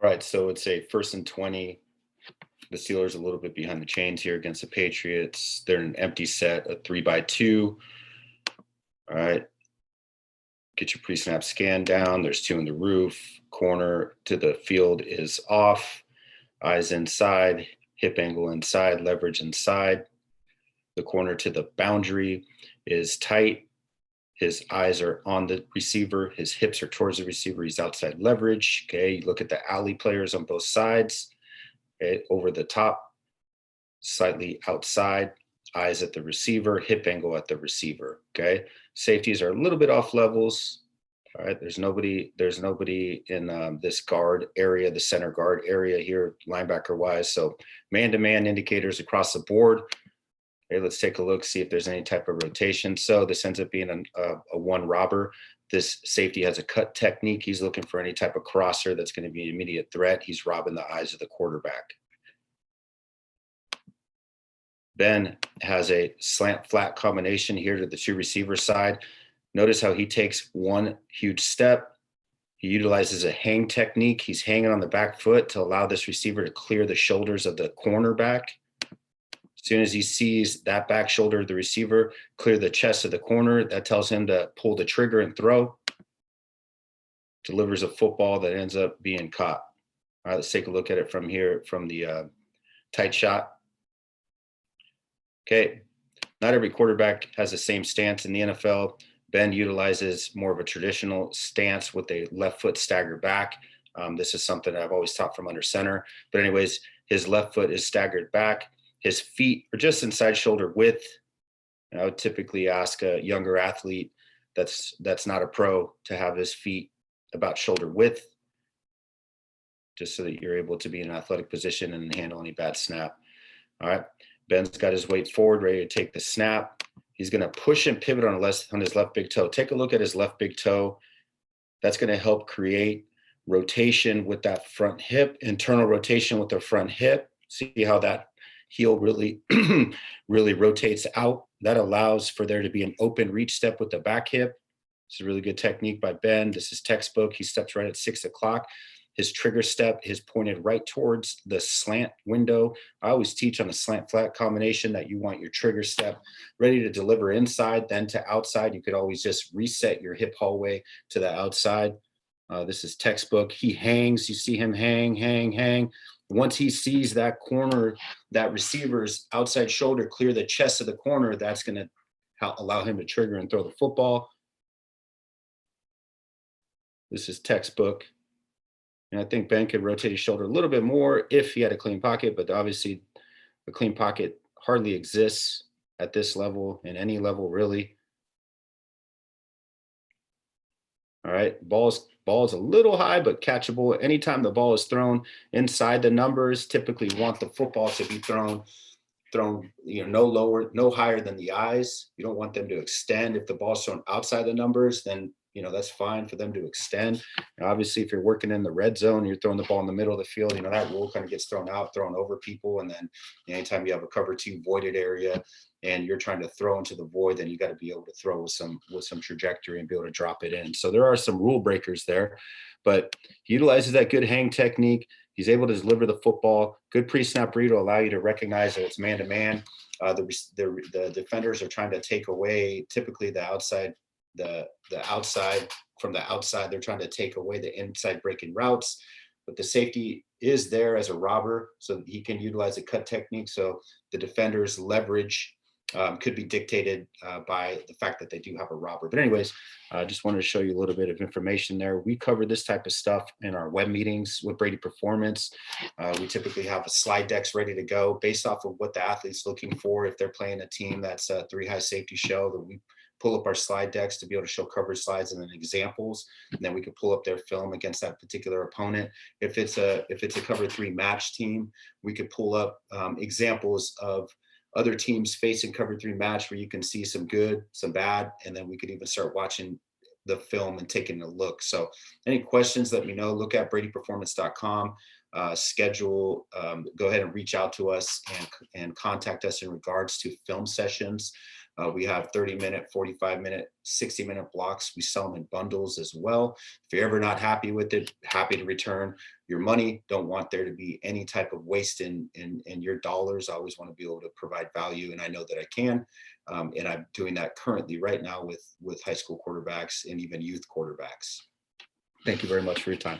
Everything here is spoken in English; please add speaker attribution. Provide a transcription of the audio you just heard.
Speaker 1: All right, so it's a 1st and 20. The Steelers a little bit behind the chains here against the Patriots. They're an empty set, a 3-by-2. All right, get your pre-snap scan down. There's two in the roof. Corner to the field is off. Eyes inside, hip angle inside, leverage inside. The corner to the boundary is tight. His eyes are on the receiver. His hips are towards the receiver. He's outside leverage. Okay, you look at the alley players on both sides. Okay, over the top, slightly outside, eyes at the receiver, hip angle at the receiver. Okay, safeties are a little bit off levels. All right, there's nobody in this guard area, the center guard area here, linebacker wise. So man-to-man indicators across the board. Okay, let's take a look, see if there's any type of rotation. So this ends up being a one robber. This safety has a cut technique. He's looking for any type of crosser that's going to be an immediate threat. He's robbing the eyes of the quarterback. Ben has a slant flat combination here to the two receiver side. Notice how he takes one huge step. He utilizes a hang technique. He's hanging on the back foot to allow this receiver to clear the shoulders of the cornerback. As soon as he sees that back shoulder of the receiver clear the chest of the corner, that tells him to pull the trigger and throw. Delivers a football that ends up being caught. All right, let's take a look at it from here, from the tight shot. Okay, not every quarterback has the same stance in the NFL. Ben utilizes more of a traditional stance with a left foot staggered back. This is something I've always taught from under center. But anyways, his left foot is staggered back. His feet are just inside shoulder width. And I would typically ask a younger athlete that's not a pro to have his feet about shoulder width, just so that you're able to be in an athletic position and handle any bad snap. All right, Ben's got his weight forward, ready to take the snap. He's going to push and pivot on his left big toe. Take a look at his left big toe. That's going to help create rotation with that front hip, internal rotation with the front hip. See how that heel really, really rotates out. That allows for there to be an open reach step with the back hip. It's a really good technique by Ben. This is textbook. He steps right at 6 o'clock. His trigger step is pointed right towards the slant window. I always teach on a slant flat combination that you want your trigger step ready to deliver inside, then to outside. You could always just reset your hip hallway to the outside. This is textbook. He hangs. You see him hang. Once he sees that corner, that receiver's outside shoulder clear the chest of the corner, that's going to allow him to trigger and throw the football. This is textbook. And I think Ben could rotate his shoulder a little bit more if he had a clean pocket, but obviously a clean pocket hardly exists at this level, in any level really. All right, ball's a little high, but catchable. Anytime the ball is thrown inside the numbers, typically you want the football to be thrown no higher than the eyes. You don't want them to extend. If the ball's thrown outside the numbers, then that's fine for them to extend. And obviously, if you're working in the red zone, you're throwing the ball in the middle of the field, that rule kind of gets thrown over people. And then anytime you have a cover two voided area and you're trying to throw into the void, then you got to be able to throw with some trajectory and be able to drop it in. So there are some rule breakers there, but he utilizes that good hang technique. He's able to deliver the football. Good pre-snap read will allow you to recognize that it's man-to-man. The defenders are trying to take away typically the outside. The outside, from the outside, they're trying to take away the inside breaking routes, but the safety is there as a robber, so he can utilize a cut technique. So the defender's leverage could be dictated by the fact that they do have a robber. But anyways, I just wanted to show you a little bit of information there. We cover this type of stuff in our web meetings with Brady Performance. We typically have a slide decks ready to go based off of what the athlete's looking for. If they're playing a team that's a 3-high safety show, that we pull up our slide decks to be able to show coverage slides and then examples, and then we could pull up their film against that particular opponent. If it's a cover 3 match team, we could pull up examples of other teams facing cover 3 match where you can see some good, some bad, and then we could even start watching the film and taking a look. So any questions, let me know. Look at bradyperformance.com. Schedule, go ahead and reach out to us and contact us in regards to film sessions. We have 30-minute, 45-minute, 60-minute blocks. We sell them in bundles as well. If you're ever not happy with it, happy to return your money. Don't want there to be any type of waste in your dollars. I always want to be able to provide value, and I know that I can. And I'm doing that currently right now with high school quarterbacks and even youth quarterbacks. Thank you very much for your time.